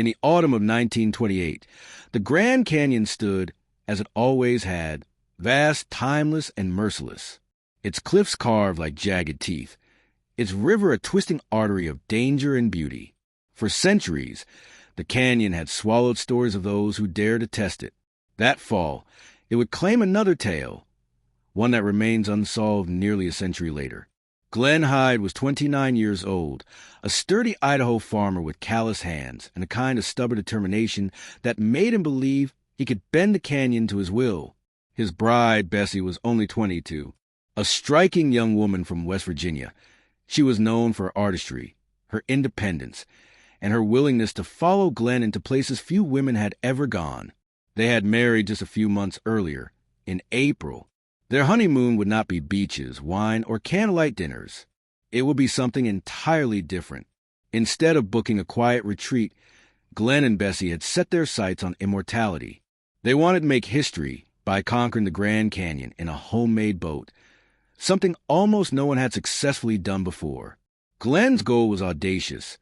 In the autumn of 1928, the Grand Canyon stood, as it always had, vast, timeless, and merciless. Its cliffs carved like jagged teeth, its river a twisting artery of danger and beauty. For centuries, the canyon had swallowed stories of those who dared to test it. That fall, it would claim another tale, one that remains unsolved nearly a century later. Glen Hyde was 29 years old, a sturdy Idaho farmer with callous hands and a kind of stubborn determination that made him believe he could bend the canyon to his will. His bride, Bessie, was only 22, a striking young woman from West Virginia. She was known for her artistry, her independence, and her willingness to follow Glen into places few women had ever gone. They had married just a few months earlier, in April. Their honeymoon would not be beaches, wine, or candlelight dinners. It would be something entirely different. Instead of booking a quiet retreat, Glen and Bessie had set their sights on immortality. They wanted to make history by conquering the Grand Canyon in a homemade boat, something almost no one had successfully done before. Glen's goal was audacious,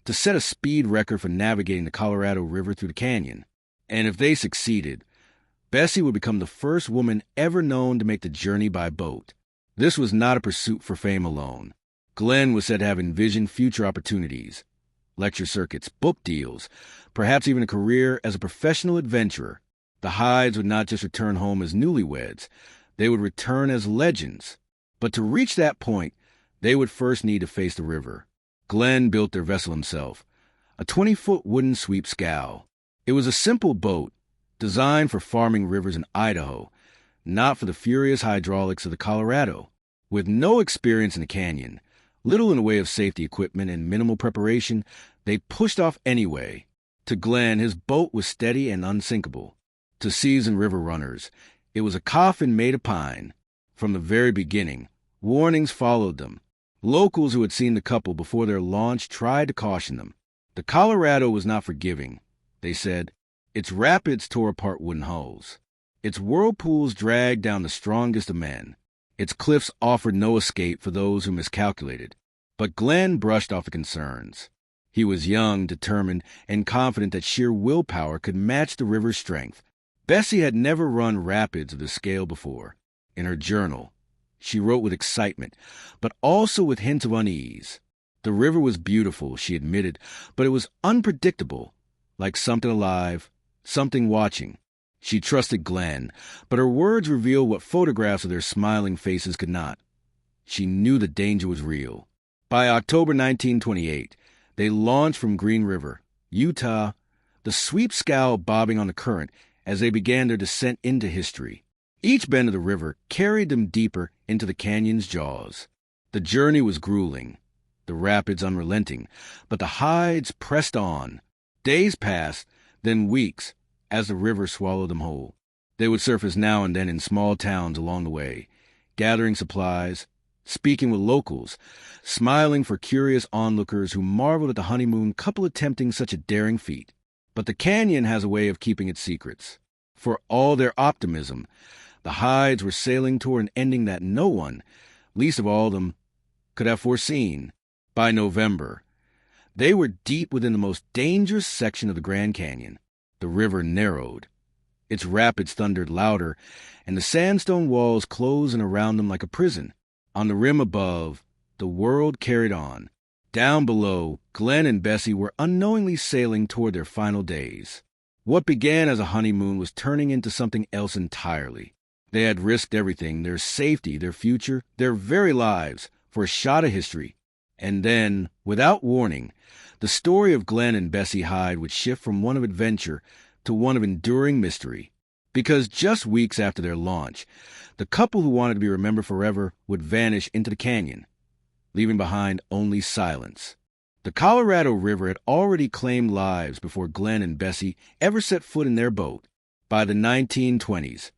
to set a speed record for navigating the Colorado River through the canyon. And if they succeeded, Bessie would become the first woman ever known to make the journey by boat. This was not a pursuit for fame alone. Glen was said to have envisioned future opportunities, lecture circuits, book deals, perhaps even a career as a professional adventurer. The Hydes would not just return home as newlyweds, they would return as legends. But to reach that point, they would first need to face the river. Glen built their vessel himself, a 20-foot wooden sweep scow. It was a simple boat, designed for farming rivers in Idaho, not for the furious hydraulics of the Colorado. With no experience in the canyon, little in the way of safety equipment, and minimal preparation, they pushed off anyway. To Glen, his boat was steady and unsinkable. To seasoned river runners, it was a coffin made of pine. From the very beginning, warnings followed them. Locals who had seen the couple before their launch tried to caution them. The Colorado was not forgiving, they said. Its rapids tore apart wooden hulls. Its whirlpools dragged down the strongest of men. Its cliffs offered no escape for those who miscalculated. But Glen brushed off the concerns. He was young, determined, and confident that sheer willpower could match the river's strength. Bessie had never run rapids of this scale before. In her journal, she wrote with excitement, but also with hints of unease. The river was beautiful, she admitted, but it was unpredictable, like something alive, something watching. She trusted Glen, but her words revealed what photographs of their smiling faces could not. She knew the danger was real. By October 1928, they launched from Green River, Utah, the sweep scow bobbing on the current as they began their descent into history. Each bend of the river carried them deeper into the canyon's jaws. The journey was grueling, the rapids unrelenting, but the Hydes pressed on. Days passed, then weeks, as the river swallowed them whole. They would surface now and then in small towns along the way, gathering supplies, speaking with locals, smiling for curious onlookers who marveled at the honeymoon couple attempting such a daring feat. But the canyon has a way of keeping its secrets. For all their optimism, the Hydes were sailing toward an ending that no one, least of all them, could have foreseen. By November, they were deep within the most dangerous section of the Grand Canyon. The river narrowed. Its rapids thundered louder, and the sandstone walls closed in around them like a prison. On the rim above, the world carried on. Down below, Glen and Bessie were unknowingly sailing toward their final days. What began as a honeymoon was turning into something else entirely. They had risked everything, their safety, their future, their very lives, for a shot of history. And then, without warning, the story of Glen and Bessie Hyde would shift from one of adventure to one of enduring mystery. Because just weeks after their launch, the couple who wanted to be remembered forever would vanish into the canyon, leaving behind only silence. The Colorado River had already claimed lives before Glen and Bessie ever set foot in their boat. By the 1920s,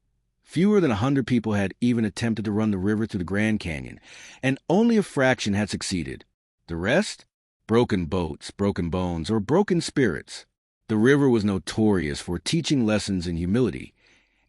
fewer than 100 people had even attempted to run the river through the Grand Canyon, and only a fraction had succeeded. The rest? Broken boats, broken bones, or broken spirits. The river was notorious for teaching lessons in humility,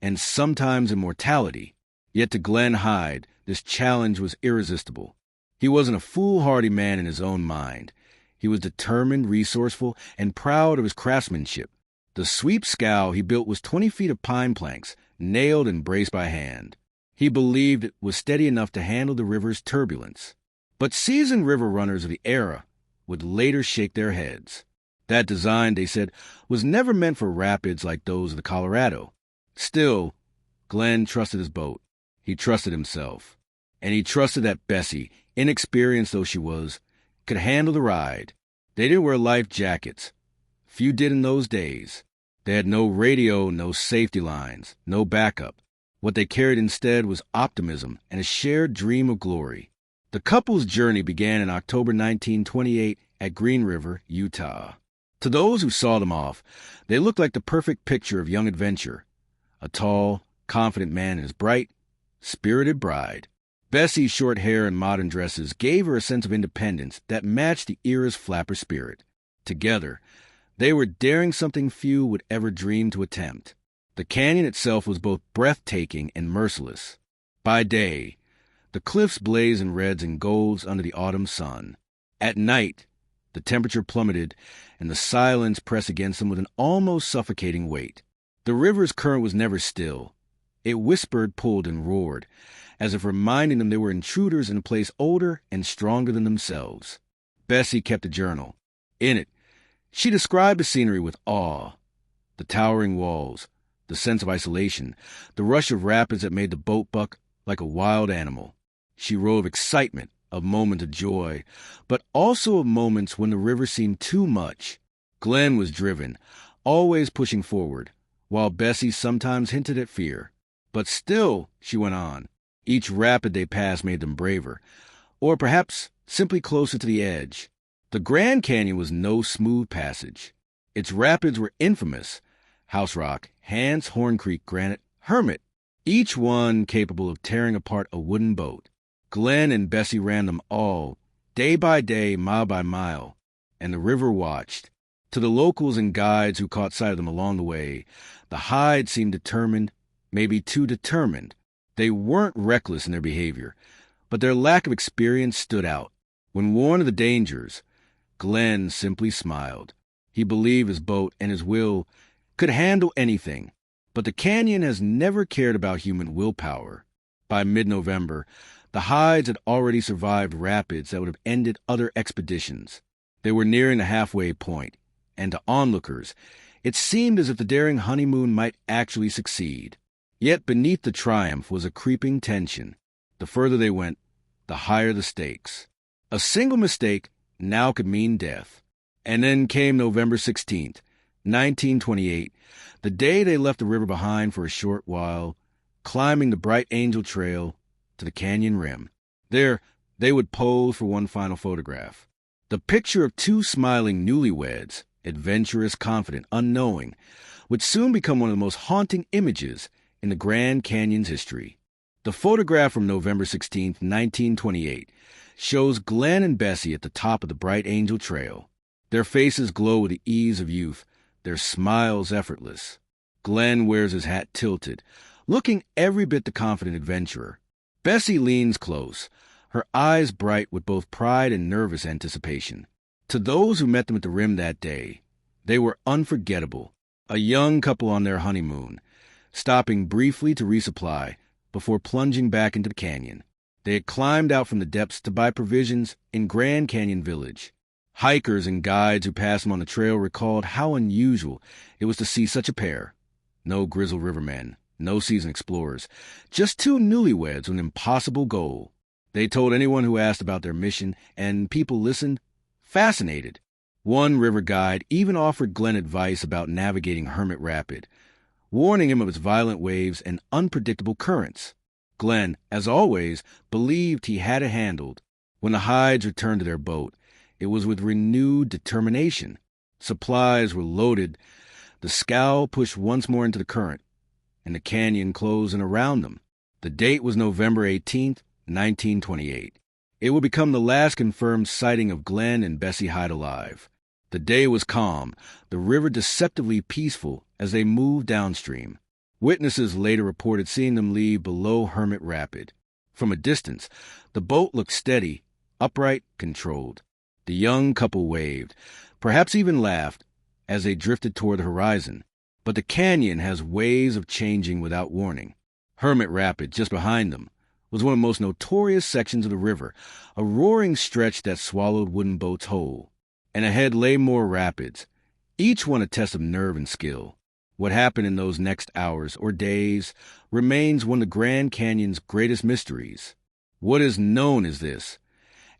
and sometimes immortality. Yet to Glen Hyde, this challenge was irresistible. He wasn't a foolhardy man in his own mind. He was determined, resourceful, and proud of his craftsmanship. The sweep scow he built was 20 feet of pine planks, nailed and braced by hand. He believed it was steady enough to handle the river's turbulence. But seasoned river runners of the era would later shake their heads. That design, they said, was never meant for rapids like those of the Colorado. Still, Glen trusted his boat. He trusted himself. And he trusted that Bessie, inexperienced though she was, could handle the ride. They didn't wear life jackets. Few did in those days. They had no radio, no safety lines, no backup. What they carried instead was optimism and a shared dream of glory. The couple's journey began in October 1928 at Green River, Utah. To those who saw them off, they looked like the perfect picture of young adventure. A tall, confident man and his bright, spirited bride. Bessie's short hair and modern dresses gave her a sense of independence that matched the era's flapper spirit. Together, they were daring something few would ever dream to attempt. The canyon itself was both breathtaking and merciless. By day, the cliffs blazed in reds and golds under the autumn sun. At night, the temperature plummeted, and the silence pressed against them with an almost suffocating weight. The river's current was never still. It whispered, pulled, and roared, as if reminding them they were intruders in a place older and stronger than themselves. Bessie kept a journal. In it, she described the scenery with awe. The towering walls, the sense of isolation, the rush of rapids that made the boat buck like a wild animal. She wrote of excitement, of moments of joy, but also of moments when the river seemed too much. Glen was driven, always pushing forward, while Bessie sometimes hinted at fear. But still, she went on. Each rapid they passed made them braver, or perhaps simply closer to the edge. The Grand Canyon was no smooth passage. Its rapids were infamous. House Rock, Hans Horn Creek Granite, Hermit, each one capable of tearing apart a wooden boat. Glen and Bessie ran them all, day by day, mile by mile, and the river watched. To the locals and guides who caught sight of them along the way, the Hydes seemed determined, maybe too determined. They weren't reckless in their behavior, but their lack of experience stood out. When warned of the dangers, Glen simply smiled. He believed his boat and his will could handle anything, but the canyon has never cared about human willpower. By mid-November, the Hydes had already survived rapids that would have ended other expeditions. They were nearing the halfway point, and to onlookers, it seemed as if the daring honeymoon might actually succeed. Yet beneath the triumph was a creeping tension. The further they went, the higher the stakes. A single mistake now could mean death. And then came November 16th, 1928, the day they left the river behind for a short while, climbing the Bright Angel Trail to the canyon rim. There, they would pose for one final photograph. The picture of two smiling newlyweds, adventurous, confident, unknowing, would soon become one of the most haunting images in the Grand Canyon's history. The photograph from November 16, 1928, shows Glen and Bessie at the top of the Bright Angel Trail. Their faces glow with the ease of youth, their smiles effortless. Glen wears his hat tilted, looking every bit the confident adventurer. Bessie leans close, her eyes bright with both pride and nervous anticipation. To those who met them at the rim that day, they were unforgettable, a young couple on their honeymoon, stopping briefly to resupply before plunging back into the canyon. They had climbed out from the depths to buy provisions in Grand Canyon Village. Hikers and guides who passed them on the trail recalled how unusual it was to see such a pair. No grizzled rivermen, no seasoned explorers, just two newlyweds with an impossible goal. They told anyone who asked about their mission, and people listened, fascinated. One river guide even offered Glen advice about navigating Hermit Rapid, warning him of its violent waves and unpredictable currents. Glen, as always, believed he had it handled. When the Hydes returned to their boat, it was with renewed determination. Supplies were loaded, the scow pushed once more into the current, and the canyon closed in around them. The date was November 18th, 1928. It would become the last confirmed sighting of Glen and Bessie Hyde alive. The day was calm, the river deceptively peaceful as they moved downstream. Witnesses later reported seeing them leave below Hermit Rapid. From a distance, the boat looked steady, upright, controlled. The young couple waved, perhaps even laughed, as they drifted toward the horizon. But the canyon has ways of changing without warning. Hermit Rapid, just behind them, was one of the most notorious sections of the river, a roaring stretch that swallowed wooden boats whole. And ahead lay more rapids, each one a test of nerve and skill. What happened in those next hours or days remains one of the Grand Canyon's greatest mysteries. What is known is this: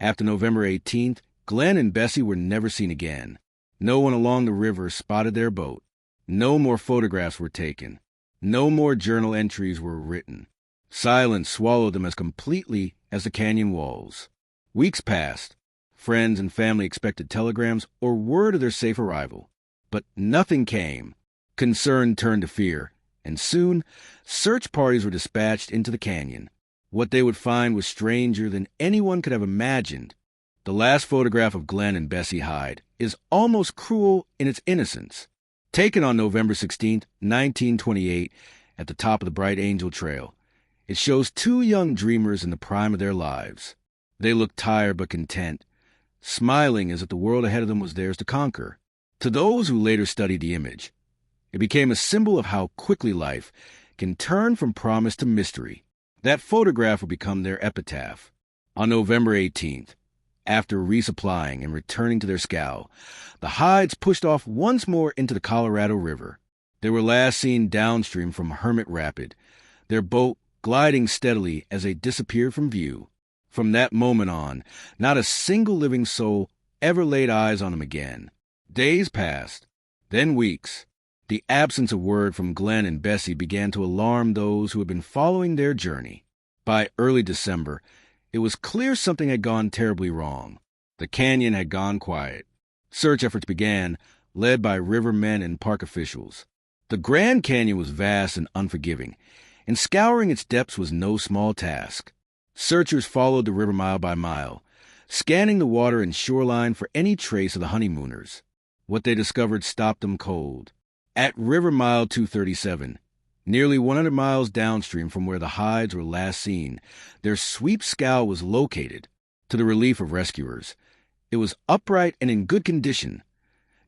after November 18th, Glen and Bessie were never seen again. No one along the river spotted their boat. No more photographs were taken. No more journal entries were written. Silence swallowed them as completely as the canyon walls. Weeks passed. Friends and family expected telegrams or word of their safe arrival. But nothing came. Concern turned to fear, and soon search parties were dispatched into the canyon. What they would find was stranger than anyone could have imagined. The last photograph of Glen and Bessie Hyde is almost cruel in its innocence. Taken on November 16, 1928, at the top of the Bright Angel Trail, it shows two young dreamers in the prime of their lives. They looked tired but content, smiling as if the world ahead of them was theirs to conquer. To those who later studied the image, it became a symbol of how quickly life can turn from promise to mystery. That photograph would become their epitaph. On November 18th, after resupplying and returning to their scow, the Hydes pushed off once more into the Colorado River. They were last seen downstream from Hermit Rapid, their boat gliding steadily as they disappeared from view. From that moment on, not a single living soul ever laid eyes on them again. Days passed, then weeks. The absence of word from Glen and Bessie began to alarm those who had been following their journey. By early December, it was clear something had gone terribly wrong. The canyon had gone quiet. Search efforts began, led by rivermen and park officials. The Grand Canyon was vast and unforgiving, and scouring its depths was no small task. Searchers followed the river mile by mile, scanning the water and shoreline for any trace of the honeymooners. What they discovered stopped them cold. At River Mile 237, nearly 100 miles downstream from where the Hydes were last seen, their sweep scow was located, to the relief of rescuers. It was upright and in good condition,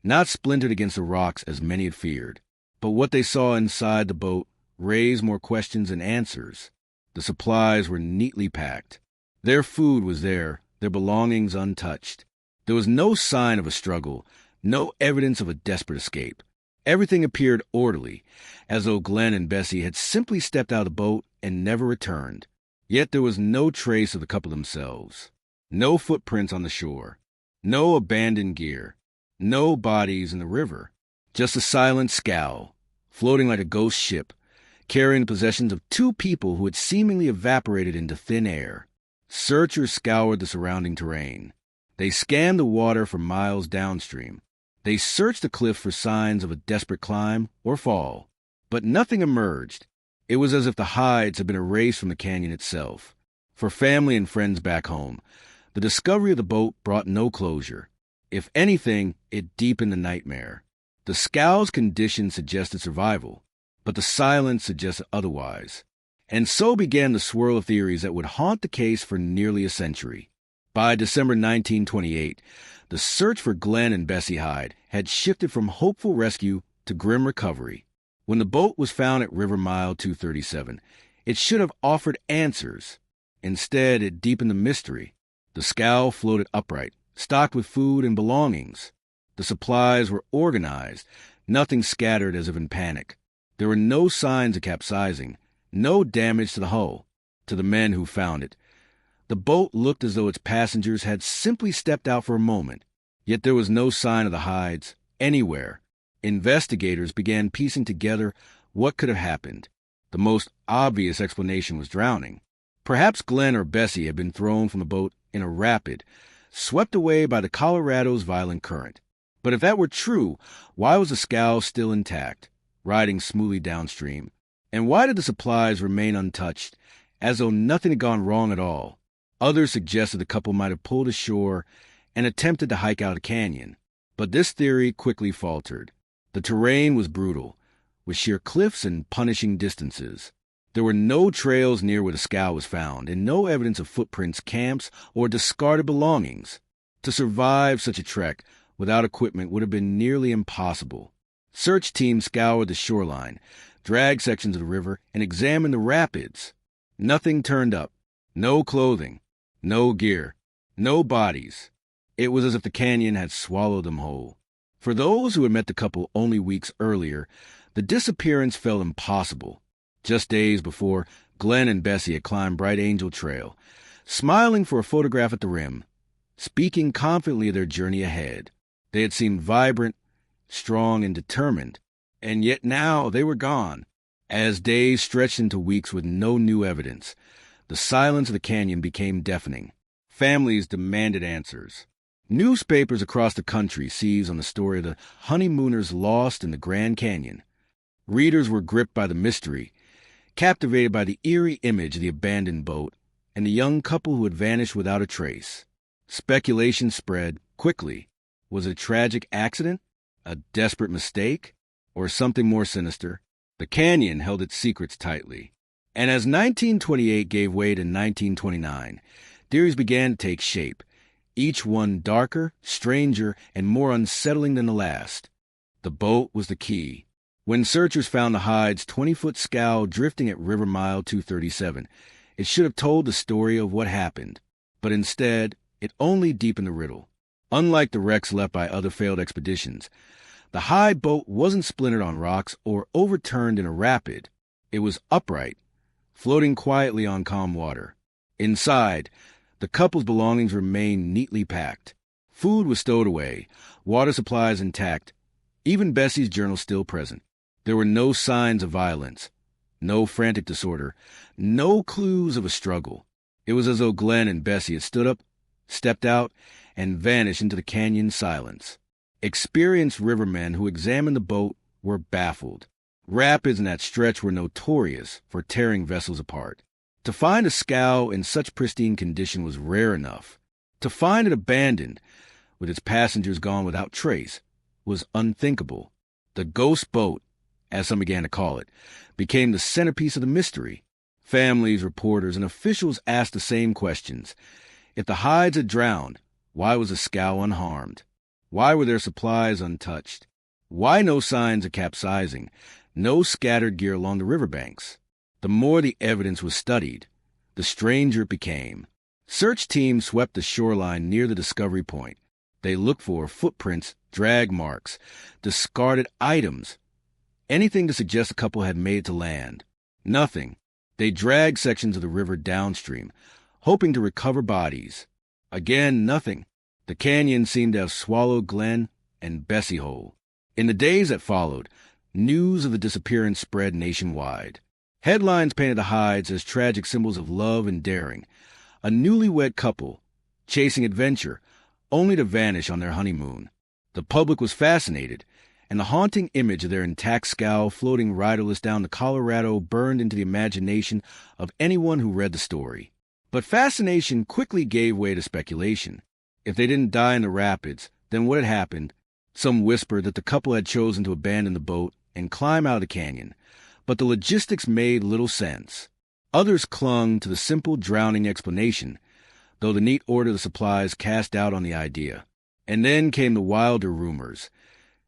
not splintered against the rocks as many had feared. But what they saw inside the boat raised more questions than answers. The supplies were neatly packed. Their food was there, their belongings untouched. There was no sign of a struggle, no evidence of a desperate escape. Everything appeared orderly, as though Glen and Bessie had simply stepped out of the boat and never returned. Yet there was no trace of the couple themselves. No footprints on the shore. No abandoned gear. No bodies in the river. Just a silent scow, floating like a ghost ship, carrying the possessions of two people who had seemingly evaporated into thin air. Searchers scoured the surrounding terrain. They scanned the water for miles downstream. They searched the cliff for signs of a desperate climb or fall, but nothing emerged. It was as if the Hydes had been erased from the canyon itself. For family and friends back home, the discovery of the boat brought no closure. If anything, it deepened the nightmare. The scow's condition suggested survival, but the silence suggested otherwise. And so began the swirl of theories that would haunt the case for nearly a century. By December 1928, the search for Glen and Bessie Hyde had shifted from hopeful rescue to grim recovery. When the boat was found at River Mile 237, it should have offered answers. Instead, it deepened the mystery. The scow floated upright, stocked with food and belongings. The supplies were organized, nothing scattered as if in panic. There were no signs of capsizing, no damage to the hull. To the men who found it, the boat looked as though its passengers had simply stepped out for a moment. Yet there was no sign of the Hydes anywhere. Investigators began piecing together what could have happened. The most obvious explanation was drowning. Perhaps Glen or Bessie had been thrown from the boat in a rapid, swept away by the Colorado's violent current. But if that were true, why was the scow still intact, riding smoothly downstream? And why did the supplies remain untouched, as though nothing had gone wrong at all? Others suggested the couple might have pulled ashore and attempted to hike out a canyon. But this theory quickly faltered. The terrain was brutal, with sheer cliffs and punishing distances. There were no trails near where the scow was found, and no evidence of footprints, camps, or discarded belongings. To survive such a trek without equipment would have been nearly impossible. Search teams scoured the shoreline, dragged sections of the river, and examined the rapids. Nothing turned up. No clothing. No gear. No bodies. It was as if the canyon had swallowed them whole. For those who had met the couple only weeks earlier, the disappearance felt impossible. Just days before, Glen and Bessie had climbed Bright Angel Trail, smiling for a photograph at the rim, speaking confidently of their journey ahead. They had seemed vibrant, strong, and determined, and yet now they were gone. As days stretched into weeks with no new evidence, the silence of the canyon became deafening. Families demanded answers. Newspapers across the country seized on the story of the honeymooners lost in the Grand Canyon. Readers were gripped by the mystery, captivated by the eerie image of the abandoned boat and the young couple who had vanished without a trace. Speculation spread quickly. Was it a tragic accident? A desperate mistake? Or something more sinister? The canyon held its secrets tightly. And as 1928 gave way to 1929, theories began to take shape, each one darker, stranger, and more unsettling than the last. The boat was the key. When searchers found the Hydes' 20-foot scow drifting at River Mile 237, it should have told the story of what happened. But instead, it only deepened the riddle. Unlike the wrecks left by other failed expeditions, the Hyde boat wasn't splintered on rocks or overturned in a rapid. It was upright, floating quietly on calm water. Inside, the couple's belongings remained neatly packed. Food was stowed away, water supplies intact, even Bessie's journal still present. There were no signs of violence, no frantic disorder, no clues of a struggle. It was as though Glen and Bessie had stood up, stepped out, and vanished into the canyon silence. Experienced rivermen who examined the boat were baffled. Rapids in that stretch were notorious for tearing vessels apart. To find a scow in such pristine condition was rare enough. To find it abandoned, with its passengers gone without trace, was unthinkable. The ghost boat, as some began to call it, became the centerpiece of the mystery. Families, reporters, and officials asked the same questions. If the Hydes had drowned, why was the scow unharmed? Why were their supplies untouched? Why no signs of capsizing, no scattered gear along the riverbanks? The more the evidence was studied, the stranger it became. Search teams swept the shoreline near the discovery point. They looked for footprints, drag marks, discarded items, anything to suggest the couple had made it to land. Nothing. They dragged sections of the river downstream, hoping to recover bodies. Again, nothing. The canyon seemed to have swallowed Glen and Bessie whole. In the days that followed, news of the disappearance spread nationwide. Headlines painted the Hydes as tragic symbols of love and daring, a newlywed couple chasing adventure only to vanish on their honeymoon. The public was fascinated, and the haunting image of their intact scow floating riderless down the Colorado burned into the imagination of anyone who read the story. But fascination quickly gave way to speculation. If they didn't die in the rapids, then what had happened? Some whispered that the couple had chosen to abandon the boat and climb out of the canyon, but the logistics made little sense. Others clung to the simple drowning explanation, though the neat order of the supplies cast doubt on the idea. And then came the wilder rumors,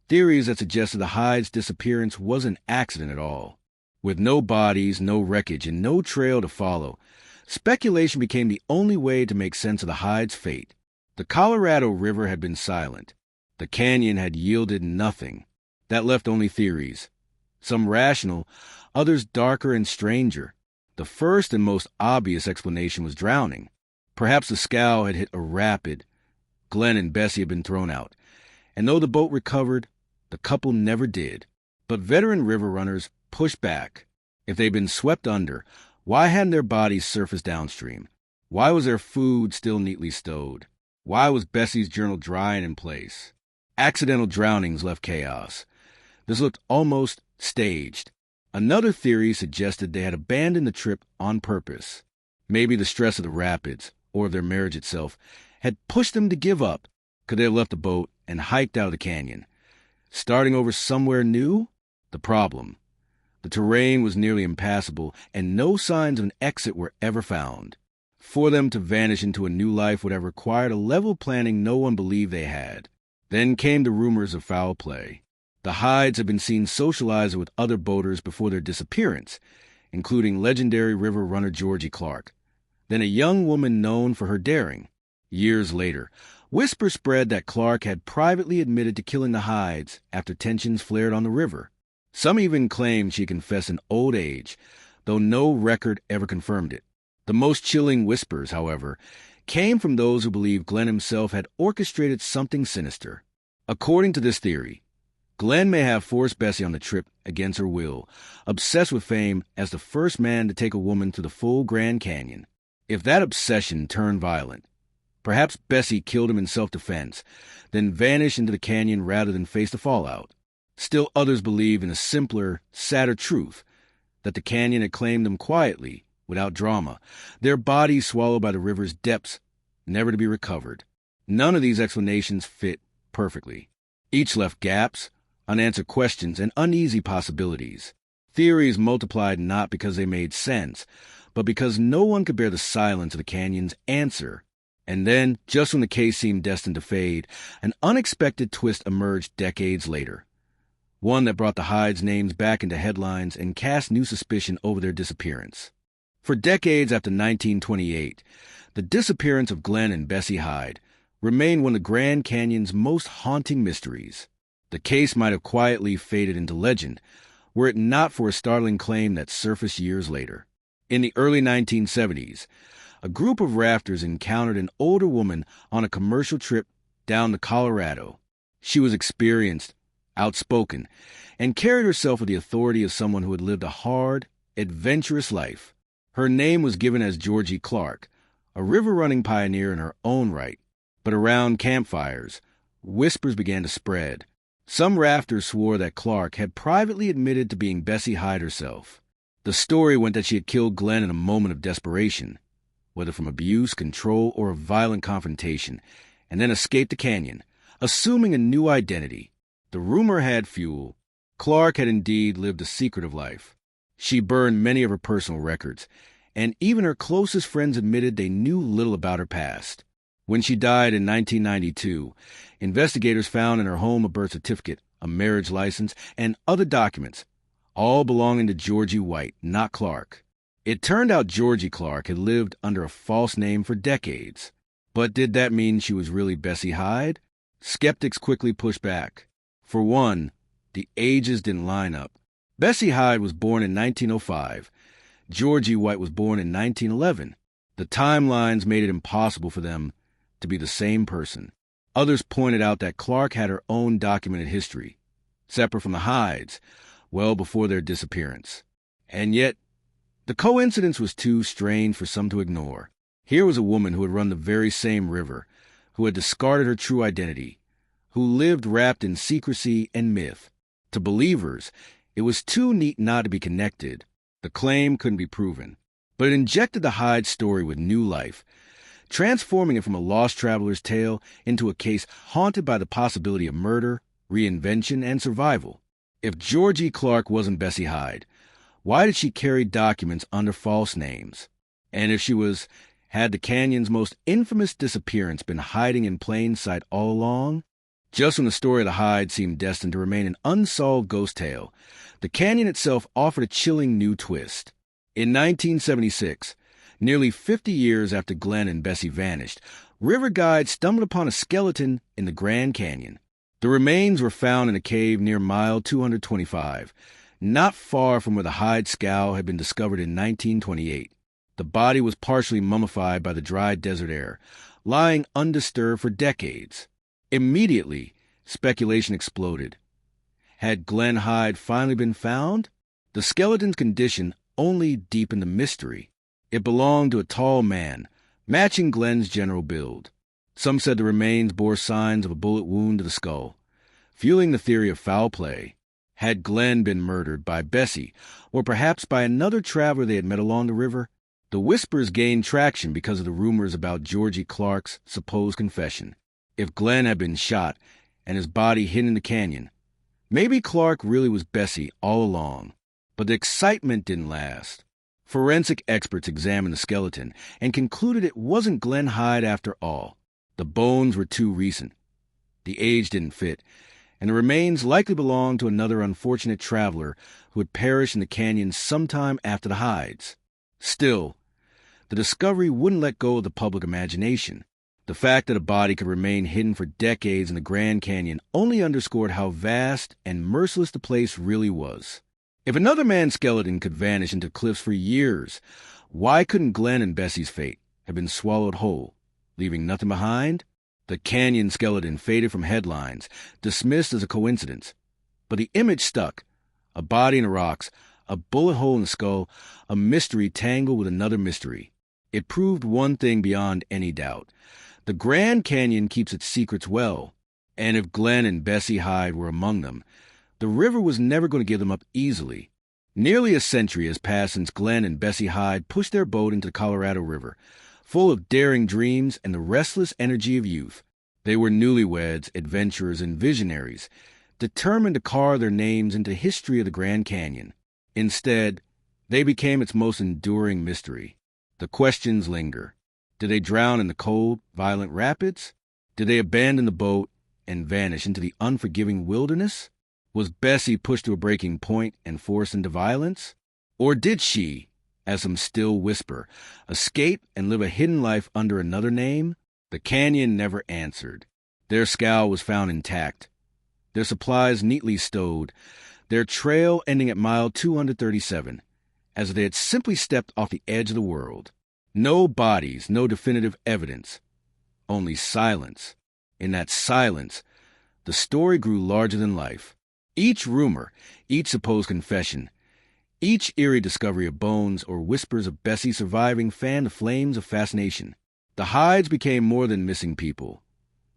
theories that suggested the Hydes' disappearance wasn't an accident at all. With no bodies, no wreckage, and no trail to follow, speculation became the only way to make sense of the Hydes' fate. The Colorado River had been silent. The canyon had yielded nothing. That left only theories, some rational, others darker and stranger. The first and most obvious explanation was drowning. Perhaps the scow had hit a rapid. Glen and Bessie had been thrown out, and though the boat recovered, the couple never did. But veteran river runners pushed back. If they'd been swept under, why hadn't their bodies surfaced downstream? Why was their food still neatly stowed? Why was Bessie's journal dry and in place? Accidental drownings left chaos. This looked almost staged. Another theory suggested they had abandoned the trip on purpose. Maybe the stress of the rapids, or of their marriage itself, had pushed them to give up. Could they have left the boat and hiked out of the canyon? Starting over somewhere new? The problem. The terrain was nearly impassable, and no signs of an exit were ever found. For them to vanish into a new life would have required a level of planning no one believed they had. Then came the rumors of foul play. The Hydes had been seen socializing with other boaters before their disappearance, including legendary river runner Georgie Clark, then a young woman known for her daring. Years later, whispers spread that Clark had privately admitted to killing the Hydes after tensions flared on the river. Some even claimed she confessed in old age, though no record ever confirmed it. The most chilling whispers, however, came from those who believed Glen himself had orchestrated something sinister. According to this theory, Glen may have forced Bessie on the trip against her will, obsessed with fame as the first man to take a woman to the full Grand Canyon. If that obsession turned violent, perhaps Bessie killed him in self-defense, then vanished into the canyon rather than face the fallout. Still others believe in a simpler, sadder truth, that the canyon had claimed them quietly, without drama, their bodies swallowed by the river's depths, never to be recovered. None of these explanations fit perfectly. Each left gaps, unanswered questions, and uneasy possibilities. Theories multiplied not because they made sense, but because no one could bear the silence of the canyon's answer. And then, just when the case seemed destined to fade, an unexpected twist emerged decades later. One that brought the Hydes' names back into headlines and cast new suspicion over their disappearance. For decades after 1928, the disappearance of Glen and Bessie Hyde remained one of the Grand Canyon's most haunting mysteries. The case might have quietly faded into legend, were it not for a startling claim that surfaced years later. In the early 1970s, a group of rafters encountered an older woman on a commercial trip down the Colorado. She was experienced, outspoken, and carried herself with the authority of someone who had lived a hard, adventurous life. Her name was given as Georgie Clark, a river-running pioneer in her own right. But around campfires, whispers began to spread. Some rafters swore that Clark had privately admitted to being Bessie Hyde herself. The story went that she had killed Glen in a moment of desperation, whether from abuse, control, or a violent confrontation, and then escaped the canyon, assuming a new identity. The rumor had fuel. Clark had indeed lived a secretive life. She burned many of her personal records, and even her closest friends admitted they knew little about her past. When she died in 1992, investigators found in her home a birth certificate, a marriage license, and other documents, all belonging to Georgie White, not Clark. It turned out Georgie Clark had lived under a false name for decades. But did that mean she was really Bessie Hyde? Skeptics quickly pushed back. For one, the ages didn't line up. Bessie Hyde was born in 1905. Georgie White was born in 1911. The timelines made it impossible for them to be the same person. Others pointed out that Clark had her own documented history, separate from the Hydes, well before their disappearance. And yet, the coincidence was too strange for some to ignore. Here was a woman who had run the very same river, who had discarded her true identity, who lived wrapped in secrecy and myth. To believers, it was too neat not to be connected. The claim couldn't be proven, but it injected the Hyde story with new life, transforming it from a lost traveler's tale into a case haunted by the possibility of murder, reinvention, and survival. If Georgie Clark wasn't Bessie Hyde, why did she carry documents under false names? And if she was, had the canyon's most infamous disappearance been hiding in plain sight all along? Just when the story of the Hyde seemed destined to remain an unsolved ghost tale, the canyon itself offered a chilling new twist. In 1976, nearly 50 years after Glen and Bessie vanished, river guides stumbled upon a skeleton in the Grand Canyon. The remains were found in a cave near mile 225, not far from where the Hyde scow had been discovered in 1928. The body was partially mummified by the dry desert air, lying undisturbed for decades. Immediately, speculation exploded. Had Glen Hyde finally been found? The skeleton's condition only deepened the mystery. It belonged to a tall man, matching Glen's general build. Some said the remains bore signs of a bullet wound to the skull, fueling the theory of foul play. Had Glen been murdered by Bessie, or perhaps by another traveler they had met along the river? The whispers gained traction because of the rumors about Georgie Clark's supposed confession. If Glen had been shot and his body hidden in the canyon, maybe Clark really was Bessie all along. But the excitement didn't last. Forensic experts examined the skeleton and concluded it wasn't Glen Hyde after all. The bones were too recent. The age didn't fit, and the remains likely belonged to another unfortunate traveler who had perished in the canyon sometime after the Hydes. Still, the discovery wouldn't let go of the public imagination. The fact that a body could remain hidden for decades in the Grand Canyon only underscored how vast and merciless the place really was. If another man's skeleton could vanish into cliffs for years, why couldn't Glen and Bessie's fate have been swallowed whole, leaving nothing behind? The canyon skeleton faded from headlines, dismissed as a coincidence. But the image stuck. A body in the rocks, a bullet hole in the skull, a mystery tangled with another mystery. It proved one thing beyond any doubt. The Grand Canyon keeps its secrets well, and if Glen and Bessie Hyde were among them, the river was never going to give them up easily. Nearly a century has passed since Glen and Bessie Hyde pushed their boat into the Colorado River, full of daring dreams and the restless energy of youth. They were newlyweds, adventurers, and visionaries, determined to carve their names into the history of the Grand Canyon. Instead, they became its most enduring mystery. The questions linger. Did they drown in the cold, violent rapids? Did they abandon the boat and vanish into the unforgiving wilderness? Was Bessie pushed to a breaking point and forced into violence? Or did she, as some still whisper, escape and live a hidden life under another name? The canyon never answered. Their scow was found intact, their supplies neatly stowed, their trail ending at mile 237, as they had simply stepped off the edge of the world. No bodies, no definitive evidence, only silence. In that silence, the story grew larger than life. Each rumor, each supposed confession, each eerie discovery of bones or whispers of Bessie surviving fanned the flames of fascination. The Hydes became more than missing people.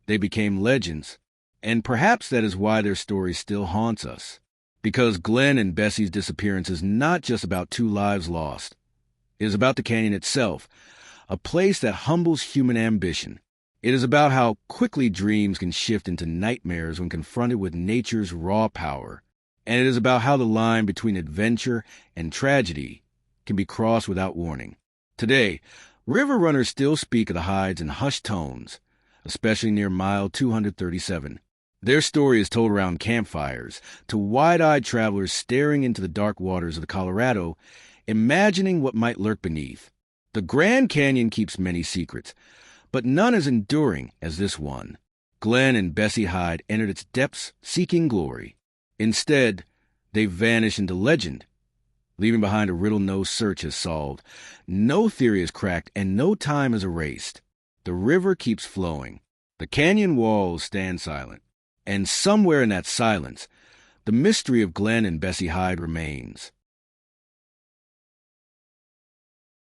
They became legends, and perhaps that is why their story still haunts us. Because Glen and Bessie's disappearance is not just about two lives lost. It is about the canyon itself, a place that humbles human ambition. It is about how quickly dreams can shift into nightmares when confronted with nature's raw power. And it is about how the line between adventure and tragedy can be crossed without warning. Today, river runners still speak of the Hydes in hushed tones, especially near mile 237. Their story is told around campfires, to wide-eyed travelers staring into the dark waters of the Colorado, imagining what might lurk beneath. The Grand Canyon keeps many secrets, but none as enduring as this one. Glen and Bessie Hyde entered its depths seeking glory. Instead, they vanish into legend, leaving behind a riddle no search has solved, no theory is cracked, and no time is erased. The river keeps flowing. The canyon walls stand silent. And somewhere in that silence, the mystery of Glen and Bessie Hyde remains.